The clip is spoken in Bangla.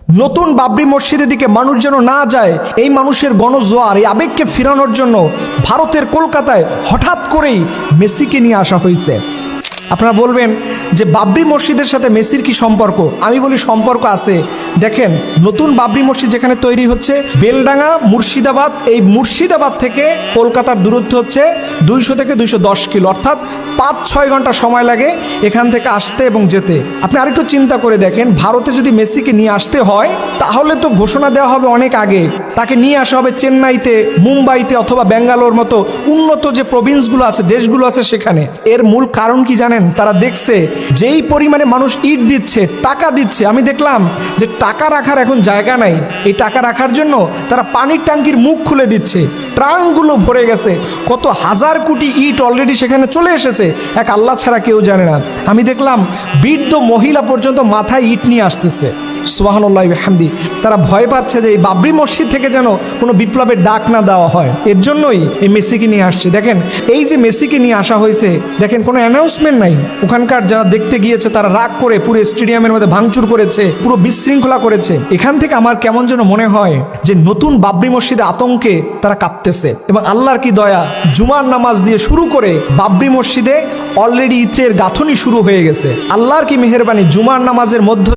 নতুন বাবরি মসজিদের দিকে মানুষ যেন না যায়, এই মানুষের গণজোয়ার, এই আবেগকে ফিরানোর জন্য ভারতের কলকাতায় হঠাৎ করেই মেসিকে নিয়ে আসা হয়েছে। আপনারা বলবেন যে বাবরি মসজিদের সাথে মেসির কি সম্পর্ক? আমি বলি সম্পর্ক আছে। দেখেন, নতুন বাবরি মসজিদ যেখানে তৈরি হচ্ছে বেলডাঙ্গা মুর্শিদাবাদ, এই মুর্শিদাবাদ থেকে কলকাতার দূরত্ব হচ্ছে 200 থেকে 210 কিলো, অর্থাৎ 5-6 ঘন্টা সময় লাগে এখান থেকে আসতে এবং যেতে। আপনি আরেকটু চিন্তা করে দেখেন, ভারতে যদি মেসিকে নিয়ে আসতে হয় তাহলে তো ঘোষণা দেওয়া হবে অনেক আগে, তাকে নিয়ে আসা হবে চেন্নাইতে, মুম্বাইতে অথবা ব্যাঙ্গালোর মতো উন্নত যে প্রভিন্সগুলো আছে, দেশগুলো আছে সেখানে। এর মূল কারণ কি জানেন? তারা দেখছে যেই পরিমাণে মানুষ ইট দিচ্ছে, টাকা দিচ্ছে, আমি দেখলাম যে টাকা রাখার এখন জায়গা নাই। এই টাকা রাখার জন্য তারা পানির ট্যাঙ্কির মুখ খুলে দিচ্ছে, ট্রাঙ্কগুলো ভরে গেছে, কত হাজার কোটি ইট অলরেডি সেখানে চলে এসেছে, এক আল্লাহ ছাড়া কেউ জানে না। আমি দেখলাম বৃদ্ধ মহিলা পর্যন্ত মাথায় ইট নিয়ে আসতেছে। সুবহানাল্লাহ বিহামদি। তারা ভয় পাচ্ছে যে এই বাবরি মসজিদ থেকে যেন কোনো বিপ্লবের ডাক না দেওয়া হয়, এর জন্যই এই মেসিকে নিয়ে আসছে। দেখেন, এই যে মেসিকে নিয়ে আসা হয়েছে, দেখেন কোনো অ্যানাউন্সমেন্ট নাই। ওখানকার যারা দেখতে গিয়েছে তারা রাগ করে পুরো স্টেডিয়ামের মধ্যে ভাঙচুর করেছে, পুরো বিশৃঙ্খলা করেছে। এখান থেকে আমার কেমন যেন মনে হয় যে নতুন বাবরি মসজিদে আতঙ্কে তারা কাঁপতেছে। এবং আল্লাহর কি দয়া, জুমার নামাজ দিয়ে শুরু করে বাবরি মসজিদে অলরেডি ইটের গাঁথনি শুরু হয়ে গেছে। আল্লাহর কি মেহেরবানি, জুমার নামাজের মধ্য